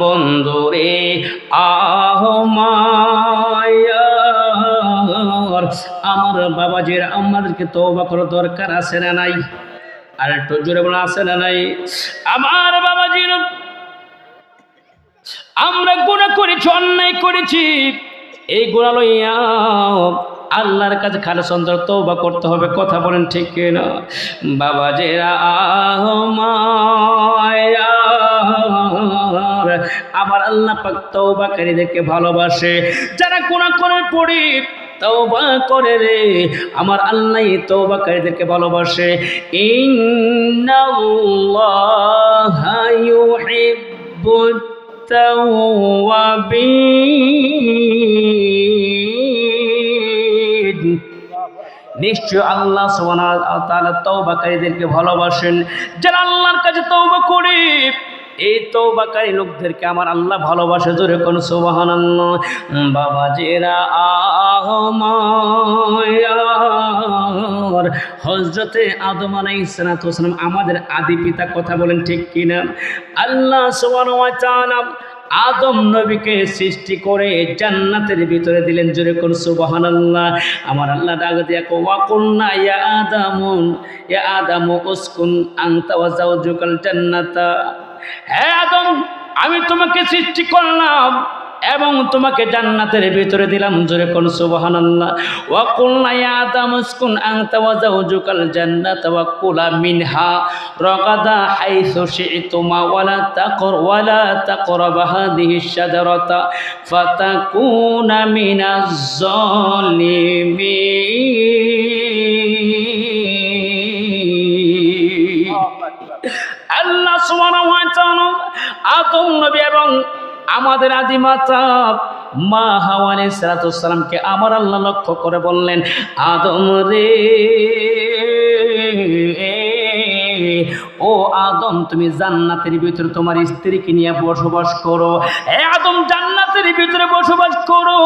বন্ধুরে আহ মায়ার, আমার বাবাজিরা আমাদেরকে তওবা করার দরকার আছে না নাই? আর একটু জোরে বলা আছে না নাই? আমার বাবাজিরা, আমরা গুনাহ করেছি, অন্যায় করেছি, এই গুনাহ লইয়া আল্লাহর কাছে খালেস অন্তর তওবা করতে হবে। কথা বলেন ঠিক কিনা? বাবাজিরা মায়ার, আমার আল্লাহ পাক তওবাকারীদেরকে ভালোবাসে। যারা গুনাহ করে পড়ে তওবা করে রে, আমার আল্লাহ তওবাকারীদেরকে ভালোবাসে। ইন্নাল্লাহা ইউহিব্বুত তাওয়াবিন, নিশ্চয় আল্লাহ সুবহানাহু ওয়া তাআলা তওবাকারীদেরকে ভালোবাসেন। যারা আল্লাহর কাছে তওবা করে, এই তওবাকারী লোকদেরকে আমার আল্লাহ ভালোবাসে। জোরে কোন সুবহানাল্লাহ। বাবাজিরা আমার হযরতে আদম আলাইহিস সালাতু ওয়াস সালাম আমাদের আদি পিতা। কথা বলেন ঠিক কিনা? আল্লাহ সুবহানাহু ওয়া তাআলা আদম নবীকে সৃষ্টি করে জান্নাতের ভিতরে দিলেন। জোরে কোন সুবহানাল্লাহ। আমার আল্লাহ ডাক দিয়া কো ওয়া কুলনা ইয়া আদামু উসকুন আনতা ওয়া যাওজুকাল জান্নাতা। হে আদম, আমি তোমাকে সৃষ্টি করলাম এবং তোমাকে জান্নাতের ভিতরে দিলাম। জোরে কোন সুবহানাল্লাহ। ওয়া কুলনা ইয়া আদামু উসকুন আনতা ওয়া যাওজুকাল জান্নাতা ওয়া কুলা মিনহা রাগাদা হাইসু শি'তুমা ওয়া লা তাকরাবা হাযিহিশ শাজারাতা ফাতাকুনা মিনাজ জালিমিন। আল্লাহ সুবহানাহু ওয়া তাআলা আদম নবী এবং আমাদের আদি মাতা মা হাওয়া আলাইহিস সালাতু ওয়াস সালামকে আমার আল্লাহ লক্ষ্য করে বললেন, আদম রে, ও আদম, তুমি জান্নাতের ভিতরে তোমার স্ত্রীকে নিয়ে বসবাস করো। হে আদম, জান্নাতের ভিতরে বসবাস করো।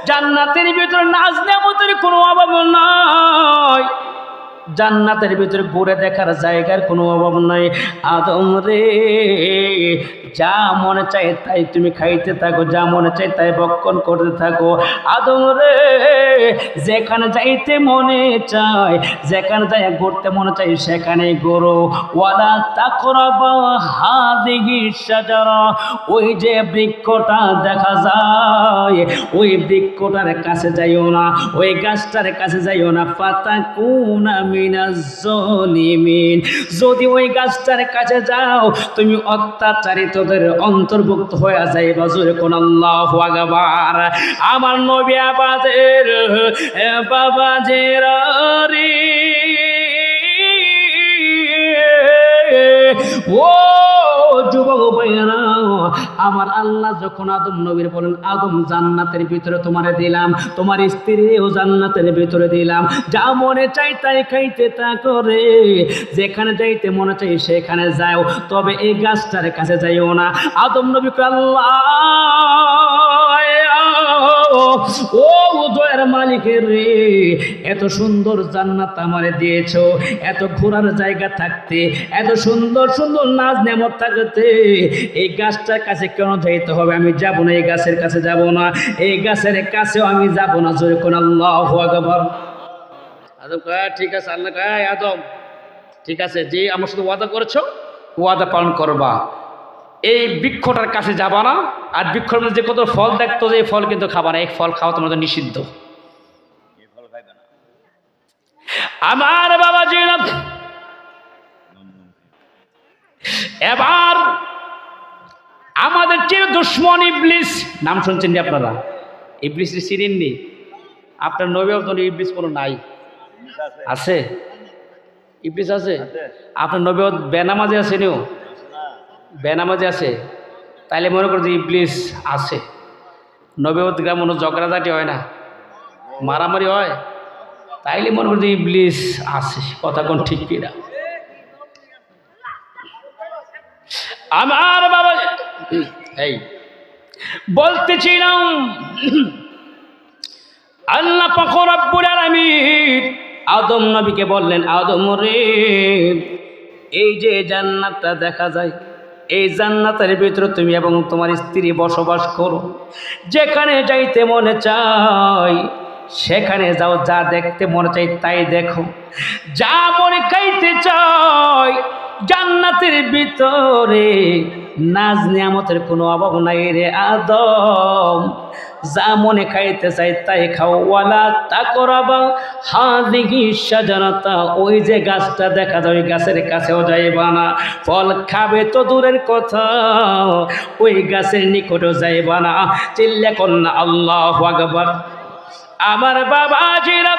জান্নাতের ভিতরে নাজ নেয়ামতের কোনো অভাব নাই। জান্নাতের ভিতরে ঘুরে দেখার জায়গার কোনো অভাব নাই। আদম রে, যা মনে চায় তাই তুমি খাইতে থাকো, যা মনে চায় তাই ভক্ষণ করতে থাকো। আদম রে, যেখানে যাইতে মনে চায়, যেখানে যাই ঘুরতে মনে চায় সেখানে ঘোরো। ওয়ালা তাকরাবা হাযিহিশ শাজারা, ওই যে বৃক্ষটা দেখা যায়, ওই বৃক্ষটার কাছে যাইও না, ওই গাছটার কাছে যাইও না। ফাতাকুনা মিনাজ জালিমিন, যদি ওই গাছটার কাছে যাও তুমি অত্যাচারিতদের অন্তর্ভুক্ত হয়ে যাইবা। জোরে কোন আল্লাহু আকবার। আমার নবী আমাদের বাবাজেরা রে, ও যুবক ভাইরা, আমার আল্লাহ যখন আদম নবীর বলেন, আদম জান্নাতের ভিতরে তোমারে দিলাম, তোমার স্ত্রীও জান্নাতের ভিতরে দিলাম, যা মনে চাই তাই খাইতে তা করে, যেখানে যাইতে মনে চাই সেখানে যাও, তবে এই গাছটার কাছে যাইও না। আদম নবী আল্লাহ, ও উদয়ের মালিকের রে, এত সুন্দর জান্নাত আমারে দিয়েছো, এত ঘোরার জায়গা থাকতে, এত সুন্দর সুন্দর নাজ নেয়ামত থাকতে, এই গাছটার কাছে কেন যাইতে হবে? আমি যাব না, এই গাছের কাছে যাব না, এই গাছের কাছেও আমি যাব না। জোরে কোন আল্লাহু আকবার। আদম কয় ঠিক আছে। আল্লাহ কয় আদম ঠিক আছে, যে আমার সাথে ওয়াদা করেছো ওয়াদা পালন করবা, এই বৃক্ষটার কাছে যাবা না, আর বৃক্ষের মধ্যে যে কত ফল দেখতো, যে ফল কিন্তু খাবা না, এই ফল খাওয়া তোমাদের নিষিদ্ধ। আমার বাবাজি, এবার আমাদের চির দুশ্মন ইবলিস, নাম শুনছেন নি আপনারা? ইবলিস চিনেননি? আপনার নবী ইবলিস কোনো নাই? আছে, ইবলিস আছে। আপনার নবী বেনামাজি আছে নিও? বেনামাজি আছে, তাইলে মনে করো যে ইবলিস আছে। নবী গ্রাম মনে ঝগড়াঝাটি হয় না, মারামারি হয়, তাইলে মনে করো যে ইবলিস আছে। কথা কোন ঠিক কিনা? আমার বাবা এই বলতেছিলাম, আল্লাহ পাক রব্বুল আলামিন আদম নবীকে বললেন, আদম রে, এই যে জান্নাতটা দেখা যায়, এই জান্নাতের ভিতরে তুমি এবং তোমার স্ত্রী বসবাস করো। যেখানে যাইতে মনে চায় সেখানে যাও, যা দেখতে মনে চাই তাই দেখো, যা মনে খাইতে চায়। জান্নাতের ভিতরে নাজ নিয়ামতের কোনো অভাব নাই রে আদম, যা মনে খাইতে চাই তাই খাও। ওয়ালা তাকরাবা হাযিহি শাজারাতা, ওই যে গাছটা দেখা যায় ওই গাছের কাছেও যাইবা না। ফল খাবে তো দূরের কথা, ওই গাছের নিকটও যাইবা না। চিল্লা কন্যা আল্লাহু আকবার। আমার বাবাজিরা,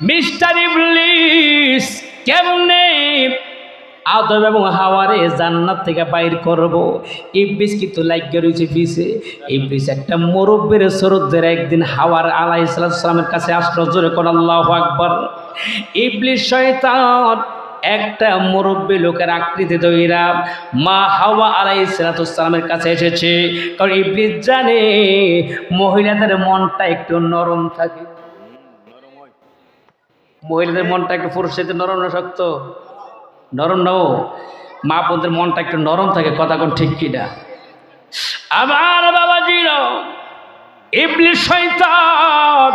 মিস্টার ইবলিস কেমনে আদম এবং হাওয়ারে জান্নাত থেকে বাইর করব? ইবলিস কিন্তু লাগিয়ে রয়েছে পিছে। ইবলিস একটা মুরব্বির সুরত ধরে একদিন হাওয়ার আলাইহিস সালামের কাছে আসলো। জোরে কোন আল্লাহু আকবার। ইবলিস শয়তান একটা মুরব্বী লোকের আকৃতি ধইরা মা হাওয়া আলাইহিস সালামের কাছে এসেছে। কারণ ইবলিস জানে মহিলাদের মনটা একটু নরম থাকে। মহিলাদের মনটা একটু পুরুষদের নরম না শক্ত? নরম নাও, মা বোনদের মনটা একটু নরম থাকে। কথা কোন ঠিক কিনা? আমার বাবাজিরা, ইবলিস শয়তান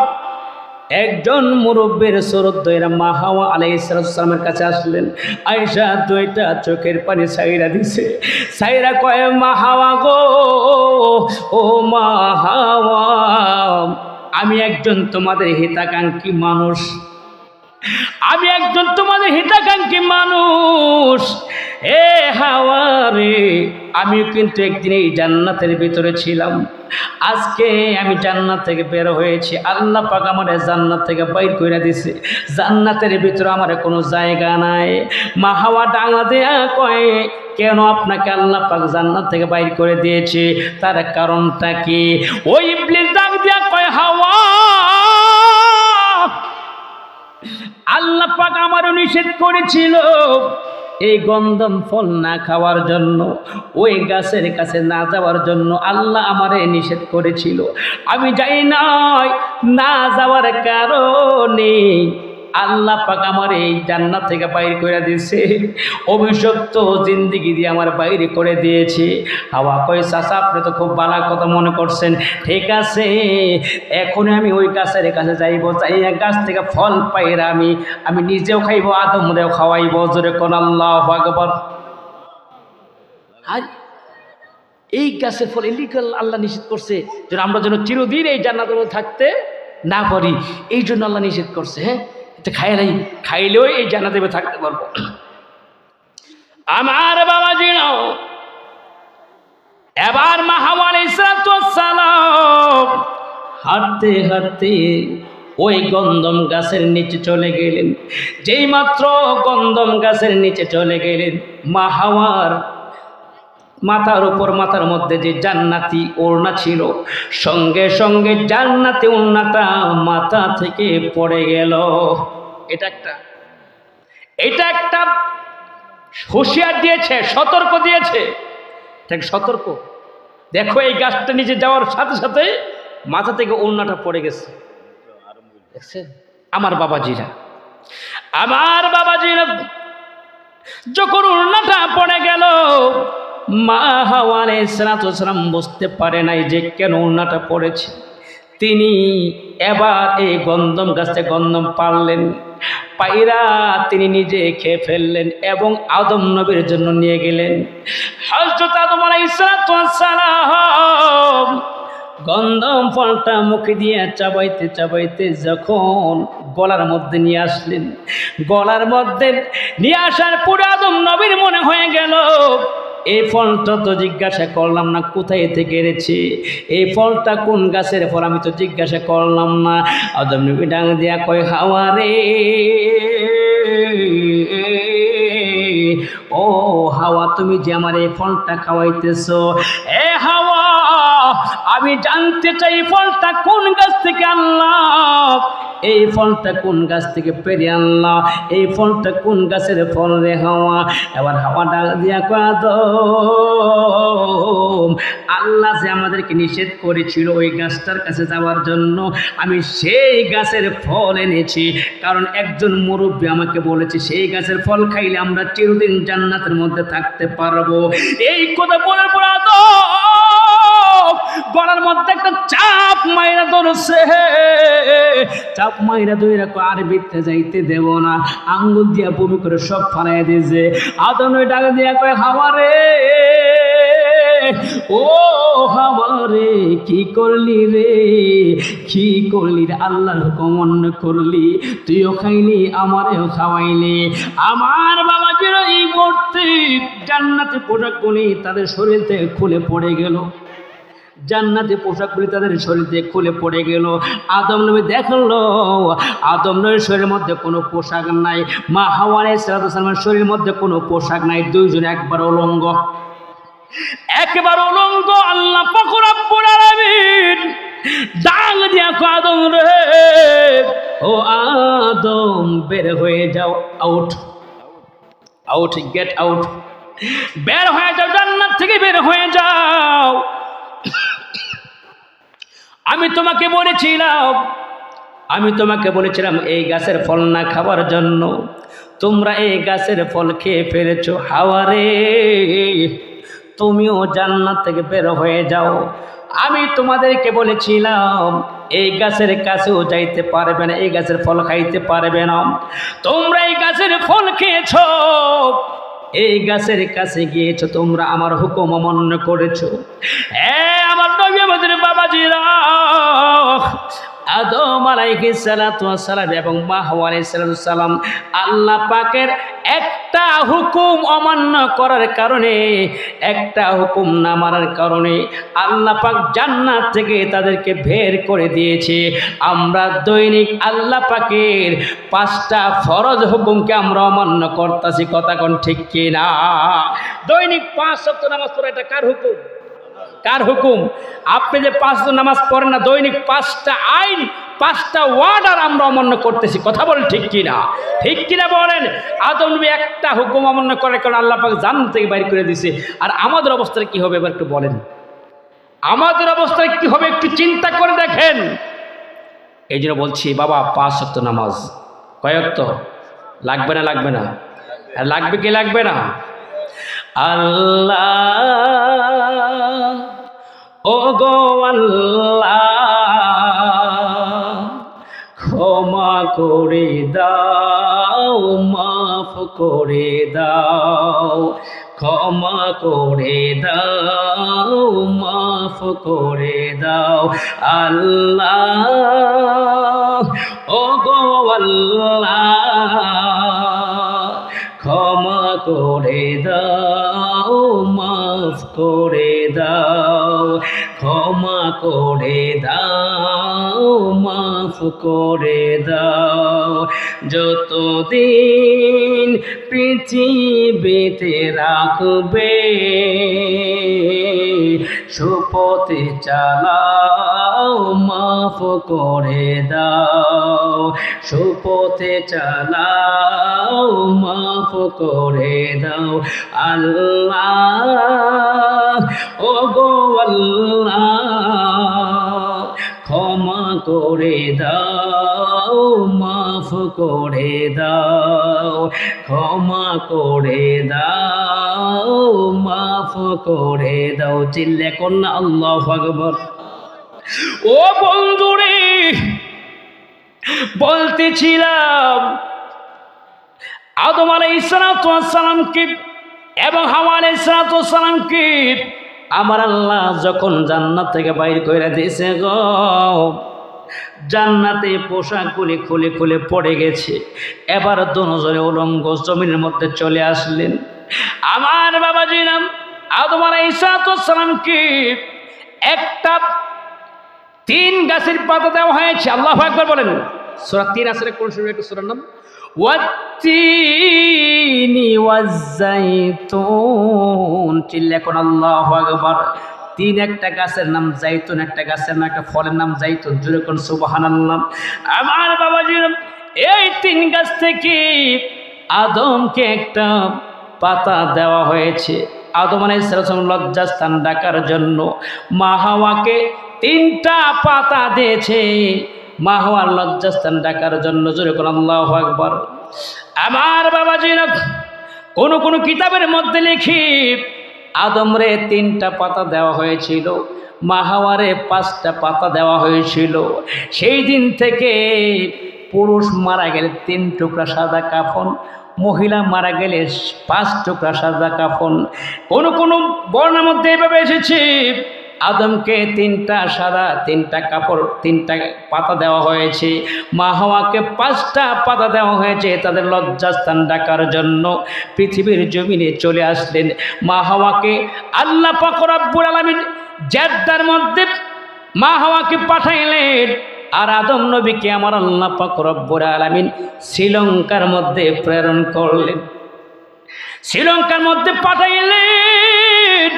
একজন মুরব্বীর সুরত ধইরা মা হাওয়া আলাইহিস সালামের কাছে আসলেন। আয়েশা দুইটা চোখের পানি ছাইরা দিছে। ছাইরা কয়, মা হাওয়া গো, ও মা হাওয়া, আমি একজন তোমাদের হিতাকাঙ্ক্ষী মানুষ, আমি একজন তোমাদের হিতাকাঙ্ক্ষী মানুষ। এ হাওয়া রে, আমি কিন্তু একদিন এই জান্নাতের ভিতরে ছিলাম, আজকে আমি জান্নাত থেকে বের হয়েছি। আল্লাহ পাক আমার জান্নাত থেকে বাইর করে দিছে। জান্নাতের ভিতরে আমার কোনো জায়গা নাই। মা হাওয়া ডাঙা দেয়া কয়, কেন আপনাকে আল্লাহ পাক জান্নাত থেকে বাইর করে দিয়েছে? তার কারণটা কি? ওই ইবলিস ডাক দিয়া কয়, হাওয়া, আল্লাহ পাক আমারও নিষেধ করেছিল এই গন্ধম ফল না খাওয়ার জন্য, ওই গাছের কাছে না যাওয়ার জন্য আল্লাহ আমারে নিষেধ করেছিল। আমি যাই নাই, না যাওয়ার কারণে আল্লাহ পাক আমার এই জান্নাত থেকে বাইর করে দিয়েছে। অভিশপ্ত জিন্দিগি দিয়ে আমার বাইরে করে দিয়েছে। হাওয়া কই, চাচা আপনি তো খুব ভালো কথা মনে করছেন, ঠিক আছে এখন আমি ওই গাছের কাছে যাইব, যাইয়া গাছ থেকে ফল পাইরা আমি নিজেও খাইব, আদমরেও খাওয়াইব। জোরে কোন আল্লাহু আকবার। আর এই গাছের ফল ইলিগাল আল্লাহ নিষেধ করছে যেন আমরা যেন চিরদিন এই জান্নাতের মধ্যে থাকতে না পারি, এই জন্য আল্লাহ নিষেধ করছে। হ্যাঁ, খাইলেও এই জান্নাতে থাকতে পারবো। আমার বাবাজি, এবার মা হাওয়া আলাইহিস সালাম হাঁটতে হাঁটতে ওই গন্ধম গাছের নিচে চলে গেলেন। যেই মাত্র গন্ধম গাছের নিচে চলে গেলেন, মা হাওয়ার মাথার উপর, মাথার মধ্যে যে জান্নাতি ওড়না ছিল, সঙ্গে সঙ্গে জান্নাতি ওড়নাটা মাথা থেকে পড়ে গেল। এটা একটা হুঁশিয়ার দিয়েছে, সতর্ক দিয়েছে। সতর্ক, দেখো এই গাছটা নিচে যাওয়ার সাথে সাথে মাথা থেকে ওড়নাটা পড়ে গেছে। দেখছেন আমার বাবাজিরা, যখন ওড়নাটা পড়ে গেল, মা হাওয়া আলাইহিস সালাম বুঝতে পারে নাই যে কেন ওড়নাটা পড়েছে। তিনি এবার এই গন্ধম গাছে গন্ধম পারলেন, পাইরা তিনি নিজে খেয়ে ফেললেন এবং আদম নবীর জন্য নিয়ে গেলেন। হযরত আদম আলাইহিস সালাম গন্ধম ফলটা মুখে দিয়ে চাবাইতে চাবাইতে যখন গলার মধ্যে নিয়ে আসলেন, গলার মধ্যে নিয়ে আসার পরে আদম নবীর মনে হয়ে গেল, এই ফলটা তো জিজ্ঞাসা করলাম না কোথায় থেকে এনেছে, এই ফলটা কোন গাছের ফল আমি তো জিজ্ঞাসা করলাম না। আদম নবী ডাক দিয়া কয়, হাওয়া রে, ও হাওয়া, তুমি যে আমার এই ফলটা খাওয়াইতেছ, এ হাওয়া, আমি জানতে চাই ফলটা কোন গাছ থেকে আনলাম, এই ফলটা কোন গাছ থেকে পেরে আনলাম, এই ফলটা কোন গাছের ফল রে হাওয়া। এবার হাওয়া ডাক দিয়া কয়, আদম, আল্লাহ যে আমাদেরকে নিষেধ করেছিল ওই গাছটার কাছে যাওয়ার জন্য, আমি সেই গাছের ফল এনেছি। কারণ একজন মুরব্বী আমাকে বলেছে সেই গাছের ফল খাইলে আমরা চিরদিন জান্নাতের মধ্যে থাকতে পারবো। এই কথা বলার পর গলার মধ্যে একটা চাপ মাইরা ধরছে, চাপ মাইরা ধরে আর বিতে যাইতে দেব না, আঙ্গুল দিয়া বমি করে সব ফালাই দিয়েছে। আদম ডাক দিয়া কয় হাওয়া রে, ও হাওয়া রে, কি করলি রে, কি করলি রে, আল্লাহর হুকুম অমান্য করলি, তুইও খাইলি আমারেও খাওয়াইলি। আমার বাবাজির এই মুহূর্তে জান্নাতে পোশাকগুলি তাদের শরীর থেকে খুলে পড়ে গেল, জান্নাতে পোশাকগুলি তাদের শরীর থেকে খুলে পড়ে গেল। আদম নবী দেখলো আদম নবীর শরীরের মধ্যে কোনো পোশাক নাই, মা হাওয়া আলাইহিস সালামের শরীরের মধ্যে কোনো পোশাক নাই, দুইজন একবার উলঙ্গ, একবার উলঙ্গ। আল্লাহ পাক রব্বুল আলামিন ডাক দিয়া কয় আদম রে, ও আদম বের হয়ে যাও, আউট আউট, গেট আউট, বের হয়ে যাও, জান্নাত থেকে বের হয়ে যাও। আমি তোমাকে বলেছিলাম এই গাছের ফল না খাওয়ার জন্য, তোমরা এই গাছের ফল খেয়ে ফেলেছো। হাওয়া রে, তুমিও জান্নাত থেকে বের হয়ে যাও। আমি তোমাদেরকে বলেছিলাম এই গাছের কাছেও যাইতে পারবে না, এই গাছের ফল খাইতে পারবে না। তোমরা এই গাছের ফল খেয়েছো, এই গাছের কাছে গিয়েছো, তোমরা আমার হুকুম অমান্য করেছো। আমার নবী আমাদের বাবাজিরা, আদম আলাইহিস সালাতু ওয়াস সালাম এবং মা হাওয়া আলাইহিস সালাতু ওয়াস সালাম আল্লাহ পাকের একটা হুকুম অমান্য করার কারণে, একটা হুকুম না মানার কারণে আল্লাহ পাক জান্নাত থেকে তাদেরকে বের করে দিয়েছে। আমরা দৈনিক আল্লাহ পাকের 5টা ফরজ হুকুমকে আমরা অমান্য করতেছি, কথা কোন ঠিক কিনা? দৈনিক 5 ওয়াক্ত নামাজ পড়া, এটা কার হুকুম? কার হুকুম? আপনি যে 5 ওয়াক্ত নামাজ পড়েন না, দৈনিক 5টা আইন, 5টা ওয়ার্ডার আমরা অমান্য করতেছি, কথা বলেন ঠিক কিনা? ঠিক কিনা বলেন? আদম নবী একটা হুকুম অমান্য করার কারণে আল্লাহ পাক জান্নাত থেকে বাইর করে দিয়েছে। আর আমাদের অবস্থাটা কি হবে এবার একটু বলেন, আমাদের অবস্থায় কি হবে একটু চিন্তা করে দেখেন। এই জন্য বলছি বাবা, 5 ওয়াক্ত নামাজ কয় ওয়াক্ত? লাগবে না? লাগবে না? আর লাগবে কি লাগবে না? আল্লাহ, ও গো আল্লাহ, ক্ষমা করে দাও, মাফ করে দাও, ক্ষমা করে দাও, মাফ করে দাও। আল্লাহ, ও গো আল্লাহ, ক্ষমা করে দাও, মাফ করে দাও, ক্ষমা করে দাও, মাফ করে দাও। যতদিন পৃথিবীতে রাখবে সুপথে চালাও, মাফ করে দাও, সুপথে চালাও, মাফ করে দাও। আল্লাহ, ও গো আল্লাহ, ক্ষমা করে দাও, মাফ করে দাও, ক্ষমা করে দাও, মাফ করে দাও। চিল্লে কন্যা আল্লাহু আকবার। ও বন্ধুরে, বলতেছিলাম আদম আলাইহিস সালামকে এবং হাওয়া আলাইহিস সালামকে আমার আল্লাহ যখন জান্নাত থেকে বাইর করে দিয়েছে গো, জান্নাতে পোশাকগুলি খুলে খুলে পড়ে গেছে। এবার দুজনে উলঙ্গ জমিনের মধ্যে চলে আসলেন। আমার বাবাজিরা আদম আলাইহিস সালামকে একটা 3 গাছের পাতা দেওয়া হয়েছে। আল্লাহু আকবার বলেন। সূরা 3 আসলে কোন সূরা? একটা সূরার নাম ওয়াত-তিনি ওয়াজ-জাইতুন। চিল্লা কোন আল্লাহু আকবার। 3 একটা গাছের নাম জাইতুন, একটা গাছের নাম, একটা ফলের নাম জাইতুন। জোরে কোন সুবহানাল্লাহ। আমার বাবাজি, এই 3 গাছ থেকে আদমকে একটা পাতা দেওয়া হয়েছে। আদম আলাইহিস সালাম লজ্জাস্থান ঢাকার জন্য মা হাওয়াকে 3টা পাতা দিয়েছে, মা হাওয়ার লজ্জাস্থান ঢাকার জন্য। জোরে কোন আল্লাহু আকবার। আমার বাবাজিরা, কোন কিতাবের মধ্যে লিখি আদম রে 3টা পাতা দেওয়া হয়েছিল, মা হাওয়ারে 5টা পাতা দেওয়া হয়েছিল। সেই দিন থেকে পুরুষ মারা গেলে 3 টুকরা সাদা কাফন, মহিলা মারা গেলে 5 টুকরা সাদা কাফন। কোন বর্ণের মধ্যে এভাবে এসেছে আদমকে 3টা সাদা 3টা কাপড় 3টা পাতা দেওয়া হয়েছে, মা হাওয়াকে 5টা পাতা দেওয়া হয়েছে তাদের লজ্জাস্থান ঢাকার জন্য। পৃথিবীর জমিনে চলে আসলেন মা হাওয়াকে আল্লাহ পাক রব্বুল আলামিন জেদ্দার মধ্যে মা হাওয়াকে পাঠাইলেন, আর আদম নবীকে আমার আল্লাহ পাক রব্বুল আলামিন শ্রীলঙ্কার মধ্যে প্রেরণ করলেন, শ্রীলঙ্কার মধ্যে পাঠাইলেন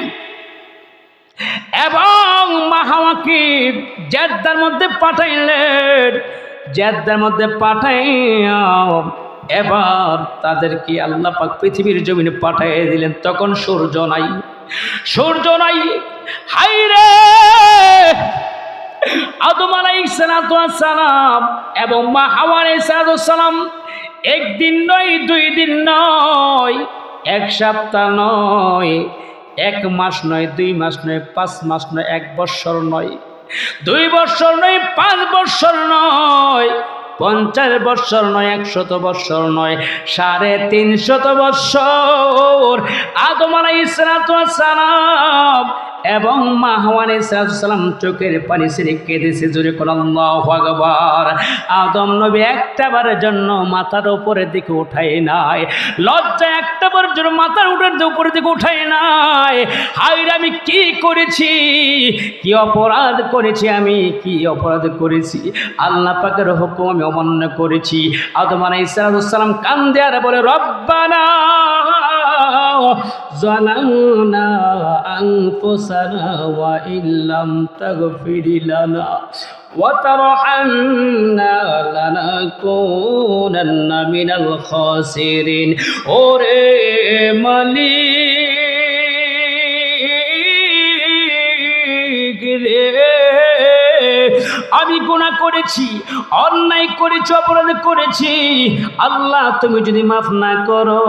এবং মা হাওয়াকে জেদ্দার মধ্যে পাঠাইলেন। জেদ্দার মধ্যে পাঠাইয়া এবার তাদেরকে আল্লাহ পাক পৃথিবীর জমিনে পাঠিয়ে দিলেন। তখন সূর্য নাই, সূর্য নাই। হায়রে আদম আলাইহিস সালাম এবং মা হাওয়া আলাইহিস সালাম একদিন নয়, 2 দিন নয়, 1 সপ্তাহ নয়, 1 মাস নয়, 2 মাস নয়, 5 মাস নয়, 1 বৎসর নয়, 2 বৎসর নয়, 5 বৎসর নয়, 50 বৎসর নয়, 100 বৎসর নয়, 350 বৎসর আদম আলাইহিস সালাম এবং মা হাওয়া আলাইহিস সালাম চোখের পানি ছেড়ে কেঁদেছে। জোরে কোন আল্লাহু আকবার। আদম নবী একটাবারের জন্য মাথার উপরের দিকে উঠায় নাই, লজ্জা একটাবারের জন্য মাথার উপরের দিকে উঠায় নাই। হায়রে আমি কি করেছি, কি অপরাধ করেছি, আমি কি অপরাধ করেছি, আল্লাহ পাকের হুকুম আমি অমান্য করেছি। আদম আলাইহিস সালাম কান্দে আর বলে, রব্বানা যালামনা আনফুসানা ওয়া ইল্লাম তাগফির লানা ওয়া তারহামনা লানাকুনান্না মিনাল খাসিরিন। ওরে মালিক রে, আমি গুনাহ করেছি, অন্যায় করেছি, অপরাধ করেছি। আল্লাহ তুমি যদি মাফ না করো,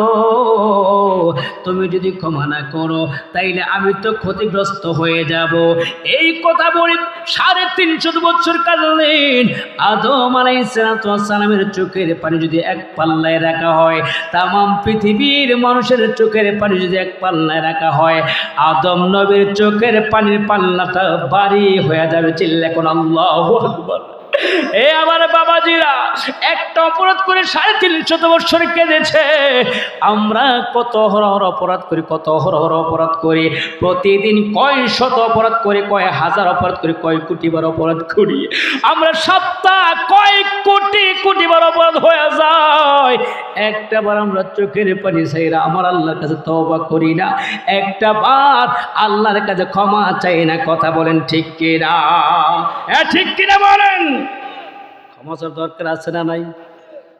তুমি যদি ক্ষমা না করো, তাইলে আমি তো ক্ষতিগ্রস্ত হয়ে যাব। এই কথা বলে 350 বছর কাঁদলেন। আদম আলাইহিস সালামের চোখের পানি যদি 1 পাল্লায় রাখা হয়, তামাম পৃথিবীর মানুষের চোখের পানি যদি 1 পাল্লায় রাখা হয়, আদম নবীর চোখের পানির পাল্লাটা ভারী হয়ে যাবে। চিল্লা কোন আল্লাহু আকবার। এ আমার বাবাজিরা, একটা অপরাধ করে 350 বছর কেঁদেছে। আমরা কত হরহর অপরাধ করি, কত হরহর অপরাধ করি, প্রতিদিন কয় শত অপরাধ করি, কয় হাজার অপরাধ করি, কয় কোটিবার অপরাধ করি। আমরা সপ্তাহ কয় কোটিবার অপরাধ হয়ে যায়। একটাবার আমরা চোখের পানি চাইরা আমার আল্লাহর কাছে তওবা করি না, একটাবার আল্লাহর কাছে ক্ষমা চাই না। কথা বলেন ঠিক কিনা? ঠিক কিনা বলেন? ক্ষমা চাওয়ার দরকার আছে না নাই?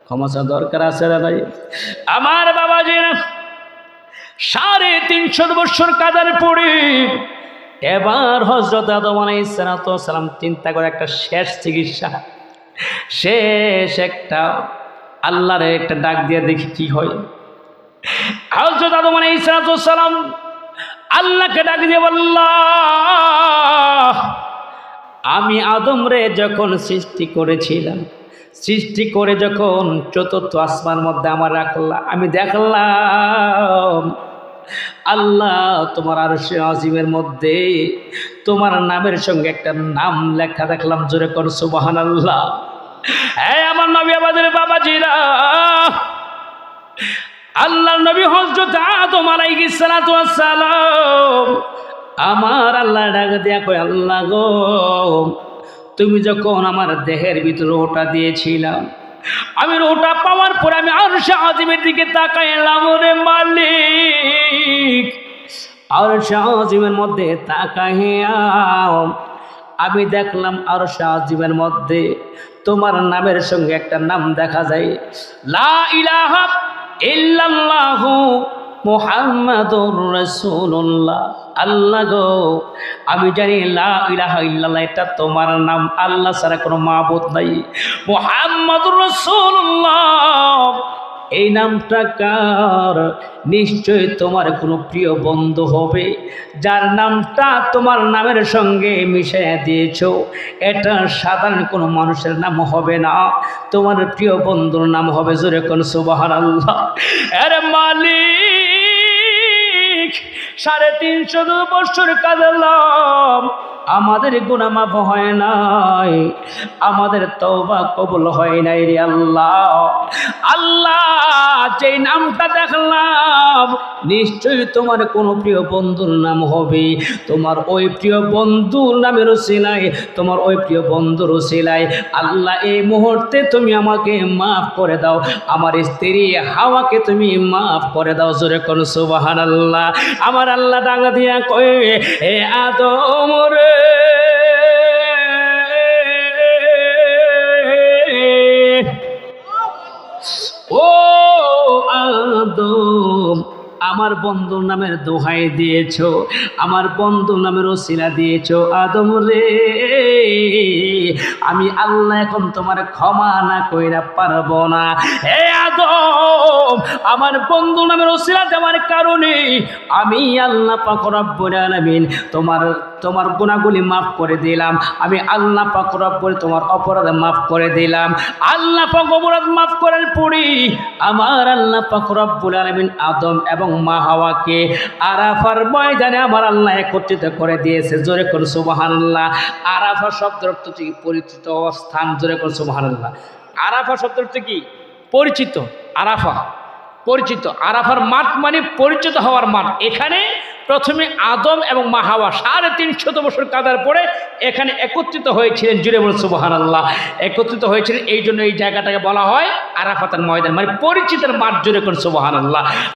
ক্ষমা চাওয়ার দরকার আছে না নাই? আমার বাবাজিরা 350 বছর কাদার পড়ে এবার হযরত আদম আলাইহিস সালাম চিন্তা করে একটা শেষ চিকিৎসা, শেষ একটা আল্লাহর একটা ডাক দিয়ে দেখি কি হয়। হযরত আদম আলাইহিস সালাম আল্লাহকে ডাক দিয়ে বলল, আমি আদম রে যখন সৃষ্টি করেছিলাম, সৃষ্টি করে যখন 4th আসমানের মধ্যে আমার রাখলাম, আমি দেখলাম আল্লাহ তোমার আরশে আজিমের মধ্যে তোমার নামের সঙ্গে একটা নাম লেখা দেখলাম। জোরে কর সুবহানাল্লাহ। হ্যাঁ আমার নবী আমাদের বাবাজিরা, আল্লাহর নবী হযরত আদম আলাইহিস সালাতু ওয়াস সালাম আমার আল্লাহ ডাক দিয়া কয়, আল্লাহ গো, তুমি যখন আমার দেহের ভিতরে ওটা দিয়েছিলাম, আমি ওটা পাওয়ার পর আমি আরশে আজিমের দিকে তাকাইলাম। ওরে মালিক, আরশে আজিমের মধ্যে তাকাইয়া আমি দেখলাম আরশে আজিমের মধ্যে তোমার নামের সঙ্গে একটা নাম দেখা যায়, লা ইলাহা ইল্লাল্লাহু মুহাম্মাদুর রাসূলুল্লাহ। আল্লাহ গো, আমি জানি লা ইলাহা ইল্লাল্লাহ এটা তোমার নাম, আল্লাহ ছাড়া কোনো মাবুদ নাই। মুহাম্মাদুর রাসূলুল্লাহ এই নামটা কার? নিশ্চয় তোমার কোনো প্রিয় বন্ধু হবে, যার নামটা তোমার নামের সঙ্গে মিশিয়ে দিয়েছো। এটা সাধারণ কোনো মানুষের নাম হবে না, তোমার প্রিয় বন্ধুর নাম হবে। জোরে কোন সুবহানাল্লাহ। আরে মালিক, 350 বছর কাঁদলাম, আমাদের গুনাহ মাফ হয় নাই, আমাদের তওবা কবুল হয় নাই রে আল্লাহ। আল্লাহ, যেই নামটা দেখলাম নিশ্চয়ই তোমার কোনো প্রিয় বন্ধুর নাম হবে। তোমার ওই প্রিয় বন্ধুর নামের উসিলায়, তোমার ওই প্রিয় বন্ধুর উসিলায় আল্লাহ এই মুহূর্তে তুমি আমাকে মাফ করে দাও, আমার স্ত্রী হাওয়াকে তুমি মাফ করে দাও। জোরে কোন সুবহানাল্লাহ। আমার আল্লাহ ডাঙ্গা দিয়া কয়ে, এ আদম রে, ও আদম, আমার বন্ধুর নামের দোহাই দিয়েছো, আমার বন্ধুর নামের ওসিলা দিয়েছো। আদম রে, আমি আল্লাহ এখন তোমার ক্ষমা না কইরা পারবো না। হে আদম, আমার বন্ধু নামের ওসিলা দেওয়ার কারণে আমি আল্লাহ পাক রব্বুল আলামিন তোমার গুনাহগুলি মাফ করে দিলাম। আমি আল্লাহ পাক রব্বুল তোমার অপরাধ মাফ করে দিলাম। আল্লাহ পাক অপরাধ মাফ করার পরে আমার আল্লাহ পাক রব্বুল আলামিন আদম এবং মা হাওয়াকে আরাফার ময়দানে আমার আল্লাহ একত্রিত করে দিয়েছে। জোরে কোন সুবহানাল্লাহ। আরাফা শব্দের অর্থ কি? পরিচিত স্থান। জোরে কোন সুবহানাল্লাহ। আরাফা শব্দের অর্থ কি? পরিচিত। আরাফা পরিচিত। আরাফার মাঠ মানে পরিচিত হওয়ার মাঠ। এখানে প্রথমে আদম এবং মা হাওয়া 350 বছর কাদার পরে এখানে একত্রিত হয়েছিলেন। জুড়ে বলুন সুবহানাল্লাহ। একত্রিত হয়েছিলেন, এই জন্য এই জায়গাটাকে বলা হয় আরাফাতের ময়দান, মানে পরিচিতের মাঠ। জুড়ে কোন সুবহানাল্লাহ।